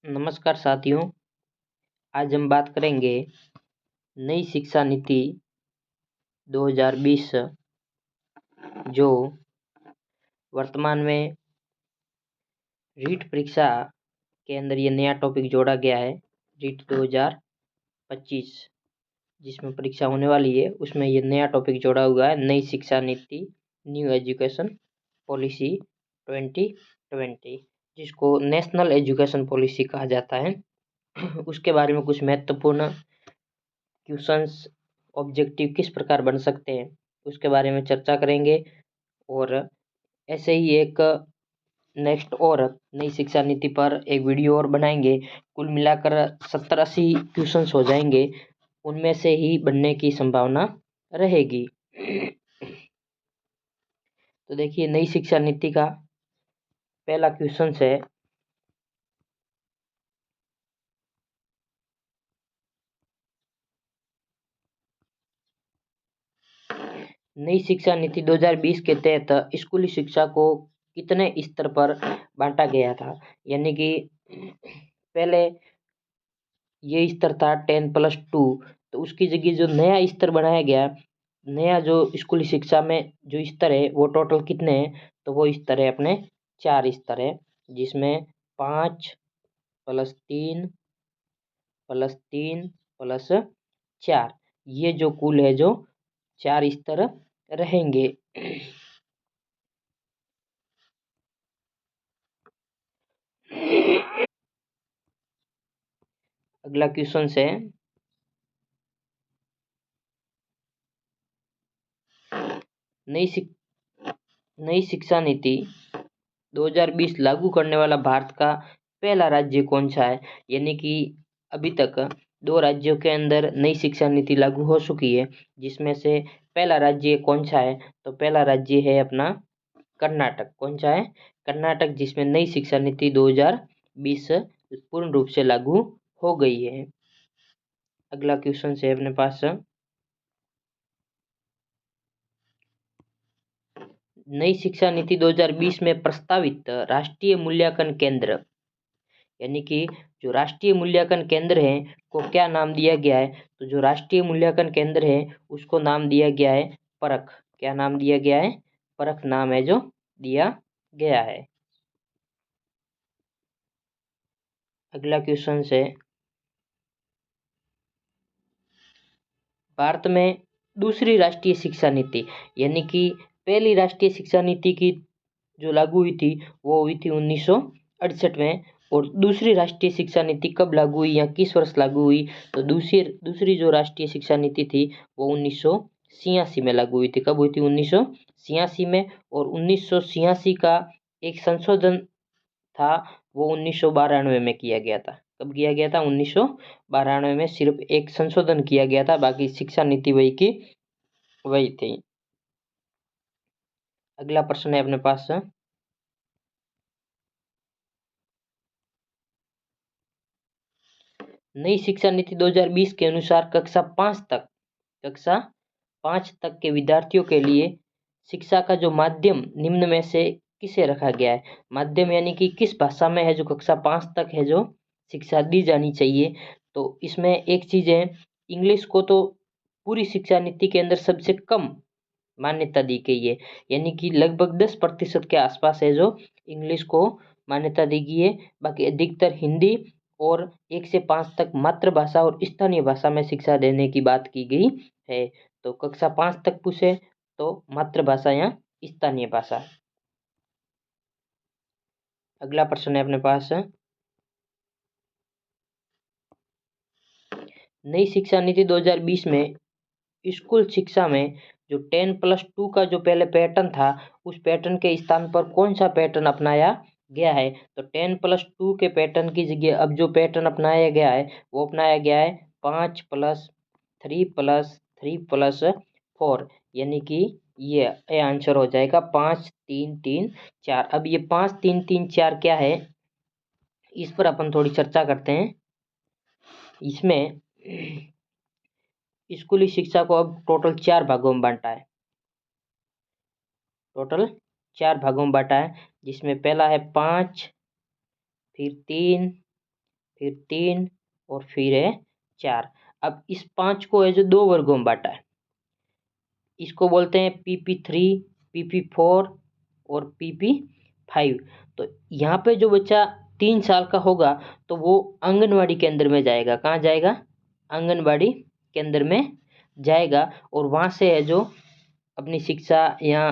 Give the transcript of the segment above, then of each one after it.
नमस्कार साथियों। आज हम बात करेंगे नई शिक्षा नीति 2020 जो वर्तमान में रीट परीक्षा के अंदर ये नया टॉपिक जोड़ा गया है। रीट 2025 जिसमें परीक्षा होने वाली है, उसमें ये नया टॉपिक जोड़ा हुआ है, नई शिक्षा नीति न्यू एजुकेशन पॉलिसी 2020, जिसको नेशनल एजुकेशन पॉलिसी कहा जाता है। उसके बारे में कुछ महत्वपूर्ण क्वेश्चंस ऑब्जेक्टिव किस प्रकार बन सकते हैं उसके बारे में चर्चा करेंगे। और ऐसे ही एक नेक्स्ट और नई शिक्षा नीति पर एक वीडियो और बनाएंगे। कुल मिलाकर 70-80 क्वेश्चंस हो जाएंगे, उनमें से ही बनने की संभावना रहेगी। तो देखिए, नई शिक्षा नीति का पहला क्वेश्चन है, नई शिक्षा नीति 2020 के तहत स्कूली शिक्षा को कितने स्तर पर बांटा गया था। यानी कि पहले ये स्तर था 10+2, तो उसकी जगह जो नया स्तर बनाया गया, नया जो स्कूली शिक्षा में जो स्तर है वो टोटल कितने हैं, तो वो स्तर है अपने 4 स्तर है, जिसमें 5+3+3+4, ये जो कुल है जो 4 स्तर रहेंगे। अगला क्वेश्चन है, नई शिक्षा नीति 2020 लागू करने वाला भारत का पहला राज्य कौन सा है। यानी कि अभी तक 2 राज्यों के अंदर नई शिक्षा नीति लागू हो चुकी है, जिसमें से पहला राज्य कौन सा है, तो पहला राज्य है अपना कर्नाटक। कौन सा है? कर्नाटक, जिसमें नई शिक्षा नीति 2020 पूर्ण रूप से लागू हो गई है। अगला क्वेश्चन है अपने पास, नई शिक्षा नीति 2020 में प्रस्तावित राष्ट्रीय मूल्यांकन केंद्र, यानी कि जो राष्ट्रीय मूल्यांकन केंद्र है को क्या नाम दिया गया है, तो जो राष्ट्रीय मूल्यांकन केंद्र है उसको नाम दिया गया है परख। क्या नाम दिया गया है? परख नाम है जो दिया गया है। अगला क्वेश्चन है, भारत में दूसरी राष्ट्रीय शिक्षा नीति, यानी कि पहली राष्ट्रीय शिक्षा नीति की जो लागू हुई थी वो हुई थी 1968 में, और दूसरी राष्ट्रीय शिक्षा नीति कब लागू हुई या किस वर्ष लागू हुई, तो दूसरी जो राष्ट्रीय शिक्षा नीति थी वो 1986 में लागू हुई थी। कब हुई थी? 1986 में। और 1986 का एक संशोधन था, वो 1992 में किया गया था। कब किया गया था? 1992 में सिर्फ एक संशोधन किया गया था, बाकी शिक्षा नीति वही की वही थी। अगला प्रश्न है अपने पास, नई शिक्षा नीति 2020 के अनुसार कक्षा 5 तक के विद्यार्थियों के लिए शिक्षा का जो माध्यम निम्न में से किसे रखा गया है। माध्यम यानी कि किस भाषा में है जो कक्षा 5 तक है जो शिक्षा दी जानी चाहिए, तो इसमें एक चीज है, इंग्लिश को तो पूरी शिक्षा नीति के अंदर सबसे कम मान्यता दी गई है, यानी कि लगभग 10% के आसपास है जो इंग्लिश को मान्यता दी गई है। बाकी अधिकतर हिंदी और 1 से 5 तक मातृभाषा और स्थानीय भाषा में शिक्षा देने की बात की गई है। तो कक्षा 5 तक पूछे तो मातृभाषा या स्थानीय भाषा। अगला प्रश्न है अपने पास, नई शिक्षा नीति 2020 में स्कूल शिक्षा में जो 10+2 का जो पहले पैटर्न था, उस पैटर्न के स्थान पर कौन सा पैटर्न अपनाया गया है, तो 10+2 के पैटर्न की जगह अब जो पैटर्न अपनाया गया है वो अपनाया गया है 5+3+3+4, यानी कि ये आंसर हो जाएगा 5-3-3-4। अब ये 5-3-3-4 क्या है, इस पर अपन थोड़ी चर्चा करते हैं। इसमें स्कूली शिक्षा को अब टोटल 4 भागों में बांटा है। टोटल 4 भागों में बांटा है, जिसमें पहला है 5, फिर 3, फिर 3 और फिर है 4। अब इस 5 को है जो 2 वर्गों में बांटा है, इसको बोलते हैं PP3, PP4 और PP5। तो यहाँ पे जो बच्चा 3 साल का होगा तो वो आंगनवाड़ी केंद्र में जाएगा। कहाँ जाएगा? आंगनवाड़ी केंद्र में जाएगा और वहाँ से है जो अपनी शिक्षा या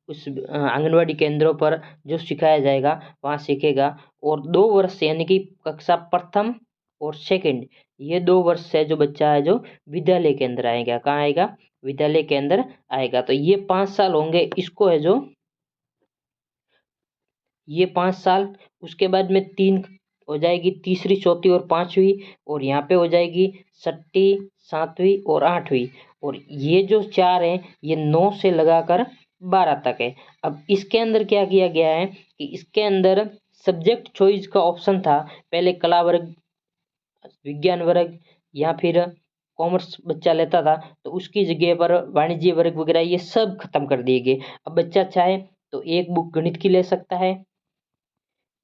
उस आंगनवाड़ी केंद्रों पर जो सिखाया जाएगा वहाँ सीखेगा। और 2 वर्ष यानी कि कक्षा प्रथम और सेकंड, ये 2 वर्ष से जो बच्चा है जो विद्यालय के अंदर आएगा। कहाँ आएगा? विद्यालय के अंदर आएगा। तो ये 5 साल होंगे, इसको है जो ये 5 साल, उसके बाद में 3 हो जाएगी, तीसरी चौथी और पांचवी, और यहाँ पे हो जाएगी छठी सातवीं और आठवीं। और ये जो 4 हैं ये 9 से लगाकर 12 तक है। अब इसके अंदर क्या किया गया है कि इसके अंदर सब्जेक्ट चॉइस का ऑप्शन था। पहले कला वर्ग, विज्ञान वर्ग या फिर कॉमर्स बच्चा लेता था, तो उसकी जगह पर वाणिज्य वर्ग वगैरह ये सब खत्म कर दिए गए। अब बच्चा चाहे तो एक बुक गणित की ले सकता है,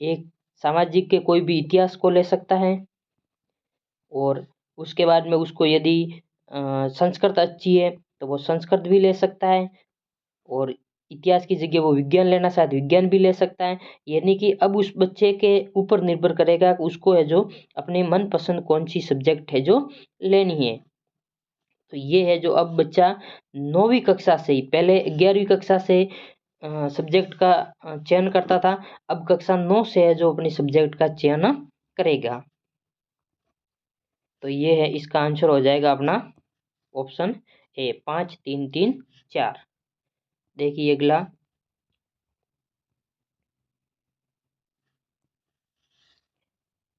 एक सामाजिक के कोई भी इतिहास को ले सकता है, और उसके बाद में उसको यदि संस्कृत अच्छी है तो वो संस्कृत भी ले सकता है, और इतिहास की जगह वो विज्ञान लेना चाहे तो विज्ञान भी ले सकता है। यानी कि अब उस बच्चे के ऊपर निर्भर करेगा कि उसको है जो अपने मनपसंद कौन सी सब्जेक्ट है जो लेनी है। तो ये है जो अब बच्चा 9वीं कक्षा से ही, पहले 11वीं कक्षा से सब्जेक्ट का चयन करता था, अब कक्षा 9 से है जो अपनी सब्जेक्ट का चयन करेगा। तो ये है, इसका आंसर हो जाएगा अपना ऑप्शन ए, 5 3 3 4। देखिए अगला,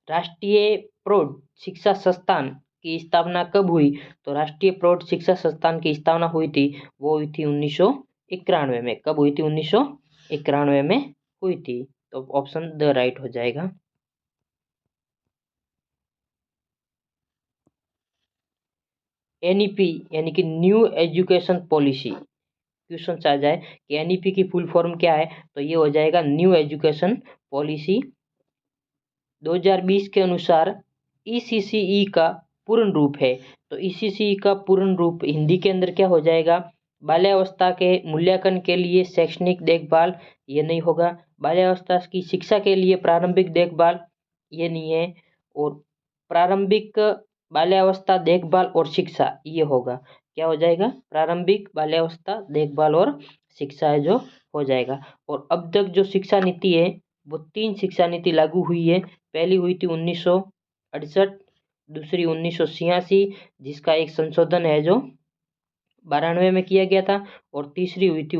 राष्ट्रीय प्रौढ़ शिक्षा संस्थान की स्थापना कब हुई? तो राष्ट्रीय प्रौढ़ शिक्षा संस्थान की स्थापना हुई थी, वो हुई थी 1991 में। कब हुई थी? 1991 में हुई थी। तो ऑप्शन द राइट हो जाएगा। एनईपी यानी कि न्यू एजुकेशन पॉलिसी, क्वेश्चन आ जाए कि एनईपी की फुल फॉर्म क्या है, तो ये हो जाएगा न्यू एजुकेशन पॉलिसी। 2020 के अनुसार ईसीसीई का पूर्ण रूप है, तो ईसीसीई का पूर्ण रूप हिंदी के अंदर क्या हो जाएगा? बाल्यावस्था के मूल्यांकन के लिए शैक्षणिक देखभाल, ये नहीं होगा। बाल्यावस्था की शिक्षा के लिए प्रारंभिक देखभाल, ये नहीं है। और प्रारंभिक बाल्यावस्था देखभाल और शिक्षा, ये होगा। क्या हो जाएगा? प्रारंभिक बाल्यावस्था देखभाल और शिक्षा है जो हो जाएगा। और अब तक जो शिक्षा नीति है वो 3 शिक्षा नीति लागू हुई है। पहली हुई थी 1968, दूसरी 1986 जिसका एक संशोधन है जो 92 में किया गया था, और तीसरी हुई थी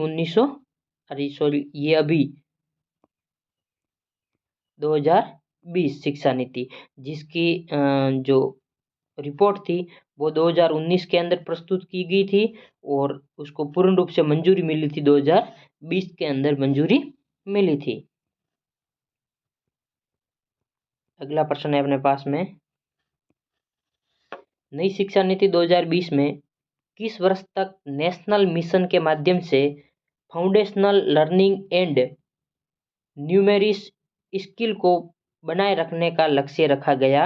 2020 शिक्षा नीति, जिसकी जो रिपोर्ट थी वो 2019 के अंदर प्रस्तुत की गई थी, और उसको पूर्ण रूप से मंजूरी मिली थी 2020 के अंदर मंजूरी मिली थी। अगला प्रश्न है अपने पास में, नई शिक्षा नीति 2020 में किस वर्ष तक नेशनल मिशन के माध्यम से फाउंडेशनल लर्निंग एंड न्यूमेरिस स्किल को बनाए रखने का लक्ष्य रखा गया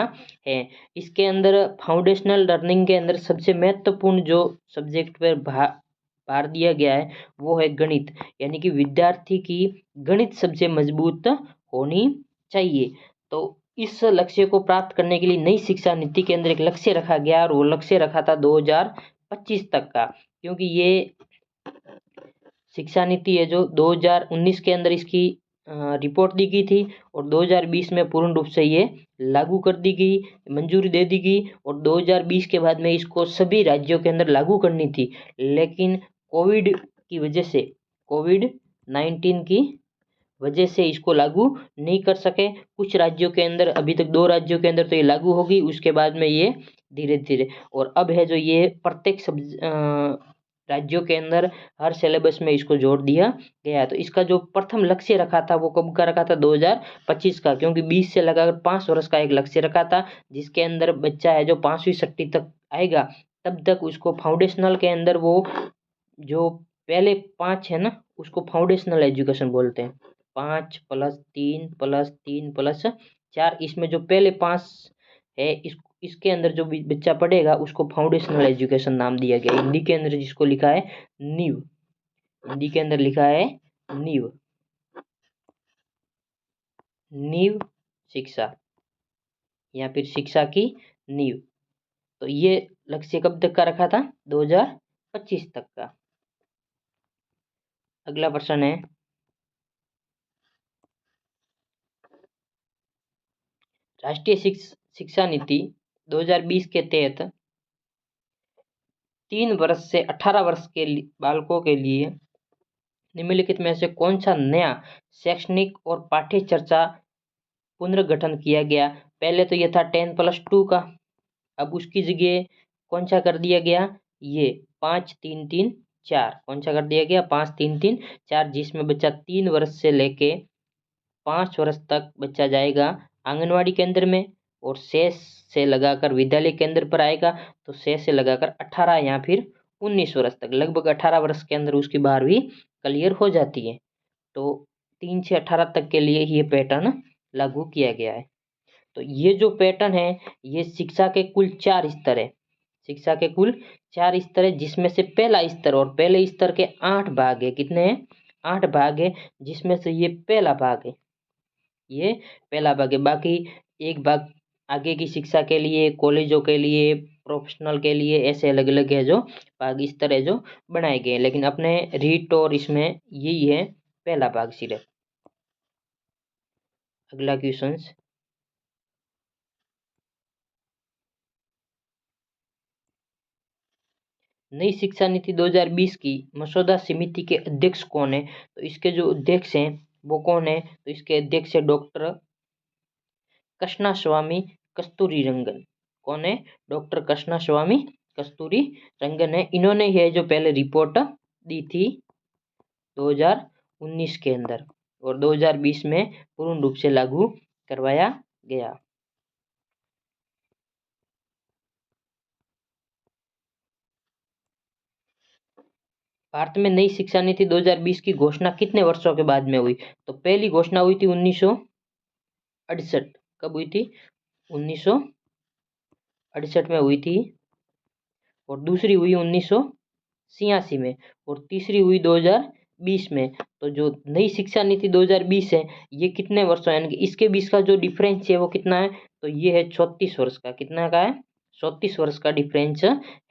है? इसके अंदर फाउंडेशनल लर्निंग के अंदर सबसे महत्वपूर्ण जो सब्जेक्ट पर भार दिया गया है वो है गणित, यानी कि विद्यार्थी की गणित सबसे मजबूत होनी चाहिए। तो इस लक्ष्य को प्राप्त करने के लिए नई शिक्षा नीति के अंदर एक लक्ष्य रखा गया, और वो लक्ष्य रखा था 2025 तक का, क्योंकि ये शिक्षा नीति है जो 2019 के अंदर इसकी रिपोर्ट दी गई थी, और 2020 में पूर्ण रूप से ये लागू कर दी गई, मंजूरी दे दी गई, और 2020 के बाद में इसको सभी राज्यों के अंदर लागू करनी थी। लेकिन कोविड की वजह से, कोविड-19 की वजह से इसको लागू नहीं कर सके। कुछ राज्यों के अंदर, अभी तक 2 राज्यों के अंदर तो ये लागू होगी, उसके बाद में ये धीरे धीरे, और अब है जो ये प्रत्येक राज्यों के अंदर हर सिलेबस में इसको जोड़ दिया गया। तो इसका जो प्रथम लक्ष्य रखा था वो कब का रखा था? 2025 का, क्योंकि 20 से लगाकर 5 वर्ष का एक लक्ष्य रखा था, जिसके अंदर बच्चा है जो 5वीं छठी तक आएगा तब तक उसको फाउंडेशनल के अंदर वो जो पहले 5 है ना उसको फाउंडेशनल एजुकेशन बोलते हैं। 5 + 3 + 3 + 4, इसमें जो पहले 5 है, इसके अंदर जो भी बच्चा पढ़ेगा उसको फाउंडेशनल एजुकेशन नाम दिया गया। हिंदी के अंदर जिसको लिखा है नींव, हिंदी के अंदर लिखा है नींव, नींव शिक्षा या फिर शिक्षा की नींव। तो ये लक्ष्य कब तक का रखा था? 2025 तक का। अगला प्रश्न है, राष्ट्रीय शिक्षा नीति 2020 के तहत 3 वर्ष से 18 वर्ष के बालकों के लिए निम्नलिखित में से कौन सा नया शैक्षणिक और पाठ्य चर्चा पुनर्गठन किया गया? पहले तो यह था 10+2 का, अब उसकी जगह कौन सा कर दिया गया? ये 5-3-3-4, कौन सा कर दिया गया? 5-3-3-4, जिसमें बच्चा 3 वर्ष से लेके 5 वर्ष तक बच्चा जाएगा आंगनवाड़ी केंद्र में, और 6 से लगाकर विद्यालय केंद्र पर आएगा, तो 6 से लगाकर 18 या फिर 19 वर्ष तक, लगभग 18 वर्ष के अंदर उसकी 12वीं क्लियर हो जाती है। तो 3 से 18 तक के लिए ये पैटर्न लागू किया गया है। तो ये जो पैटर्न है, ये शिक्षा के कुल 4 स्तर है, शिक्षा के कुल 4 स्तर है, जिसमें से पहला स्तर और पहले स्तर के 8 भाग है। कितने हैं? 8 भाग है, जिसमें से ये पहला भाग है, ये पहला भाग है। बाकी एक भाग आगे की शिक्षा के लिए, कॉलेजों के लिए, प्रोफेशनल के लिए, ऐसे अलग अलग है जो भाग स्तर है जो बनाए गए हैं, लेकिन अपने रीट और इसमें यही है पहला भाग सिर्फ। अगला क्वेश्चन, नई शिक्षा नीति 2020 की मसौदा समिति के अध्यक्ष कौन है? तो इसके जो अध्यक्ष हैं वो कौन है? तो इसके अध्यक्ष है डॉक्टर कृष्णास्वामी कस्तूरीरंगन। कौन है? डॉक्टर कृष्णास्वामी कस्तूरीरंगन है। इन्होंने यह जो पहले रिपोर्ट दी थी 2019 के अंदर, और 2020 में पूर्ण रूप से लागू करवाया गया। भारत में नई शिक्षा नीति 2020 की घोषणा कितने वर्षों के बाद में हुई? तो पहली घोषणा हुई थी 1968। कब हुई थी? 1968 में हुई थी, और दूसरी हुई 1986 में, और तीसरी हुई 2020 में। तो जो नई शिक्षा नीति 2020 है, ये कितने वर्षों, यानी कि इसके बीच का जो डिफरेंस है वो कितना है? तो ये है 34 वर्ष का। कितना का है? 34 वर्ष का डिफरेंस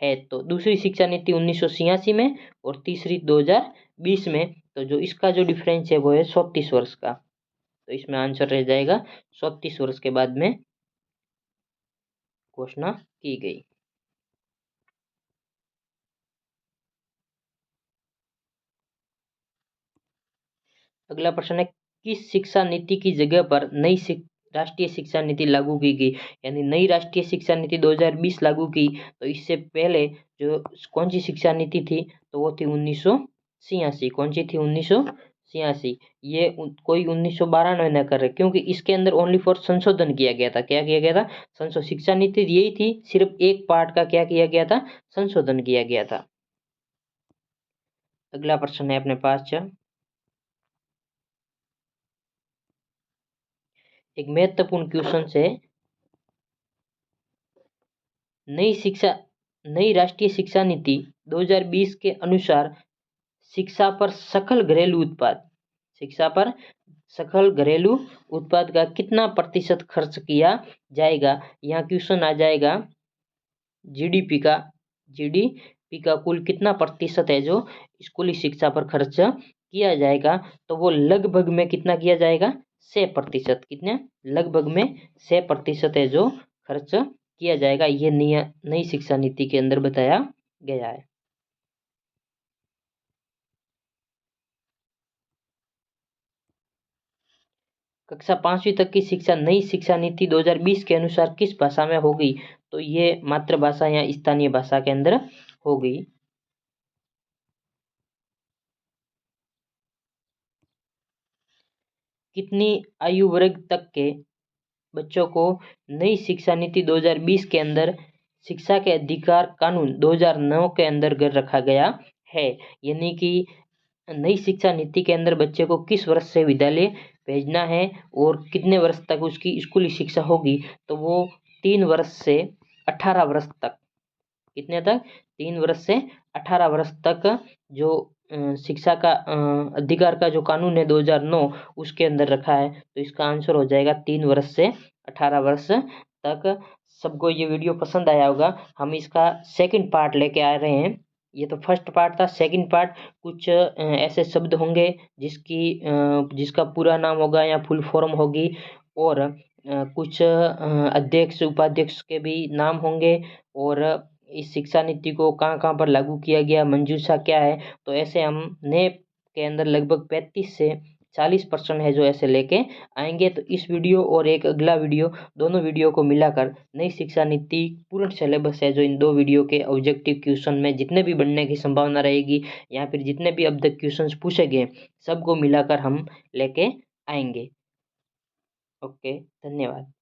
है। तो दूसरी शिक्षा नीति 1986 में और तीसरी 2020 में। तो जो इसका जो डिफरेंस है वो है 34 वर्ष का। तो इसमें आंसर रह जाएगा 34 वर्ष के बाद में घोषणा की गई। अगला प्रश्न है, किस शिक्षा नीति की जगह पर नई राष्ट्रीय शिक्षा नीति लागू की गई? यानी नई राष्ट्रीय शिक्षा नीति 2020 लागू की, तो इससे पहले जो कौन सी शिक्षा नीति थी? तो वो थी 1986। कौन सी थी? 1986। ये कोई 1992 न कर रहे, क्योंकि इसके अंदर ओनली फॉर संशोधन किया गया था। क्या किया गया था? संशोधन। शिक्षा नीति यही थी, सिर्फ एक पार्ट का क्या किया गया था? संशोधन किया गया था। अगला प्रश्न है अपने पास, एक महत्वपूर्ण क्वेश्चन है, नई राष्ट्रीय शिक्षा नीति 2020 के अनुसार शिक्षा पर सकल घरेलू उत्पाद का कितना प्रतिशत खर्च किया जाएगा? यहाँ क्वेश्चन आ जाएगा जीडीपी का कुल कितना प्रतिशत है जो स्कूली शिक्षा पर खर्च किया जाएगा? तो वो लगभग में कितना किया जाएगा? 6%। कितने? लगभग में 6% है जो खर्च किया जाएगा। ये नई शिक्षा नीति के अंदर बताया गया है। कक्षा 5वीं तक की शिक्षा नई शिक्षा नीति 2020 के अनुसार किस भाषा में होगी? तो ये मातृभाषा या स्थानीय भाषा के अंदर होगी। कितनी आयु वर्ग तक के बच्चों को नई शिक्षा नीति 2020 के अंदर शिक्षा के अधिकार कानून 2009 के अंदर कर रखा गया है? यानी कि नई शिक्षा नीति के अंदर बच्चे को किस वर्ष से विद्यालय भेजना है और कितने वर्ष तक उसकी स्कूली शिक्षा होगी? तो वो 3 वर्ष से 18 वर्ष तक, कितने तक? 3 वर्ष से 18 वर्ष तक जो शिक्षा का अधिकार का जो कानून है 2009 उसके अंदर रखा है। तो इसका आंसर हो जाएगा 3 वर्ष से 18 वर्ष तक। सबको ये वीडियो पसंद आया होगा। हम इसका सेकंड पार्ट लेके आ रहे हैं। ये तो फर्स्ट पार्ट था। सेकंड पार्ट कुछ ऐसे शब्द होंगे जिसका पूरा नाम होगा या फुल फॉर्म होगी, और कुछ अध्यक्ष उपाध्यक्ष के भी नाम होंगे, और इस शिक्षा नीति को कहाँ कहाँ पर लागू किया गया, मंजूसा क्या है। तो ऐसे हम नए के अंदर लगभग 35 से 40% है जो ऐसे लेके आएंगे। तो इस वीडियो और एक अगला वीडियो, दोनों वीडियो को मिलाकर नई शिक्षा नीति पूर्ण सिलेबस है जो इन 2 वीडियो के ऑब्जेक्टिव क्वेश्चन में जितने भी बनने की संभावना रहेगी, या फिर जितने भी अब तक क्वेश्चन पूछे गए सबको मिलाकर हम लेके आएंगे। ओके, धन्यवाद।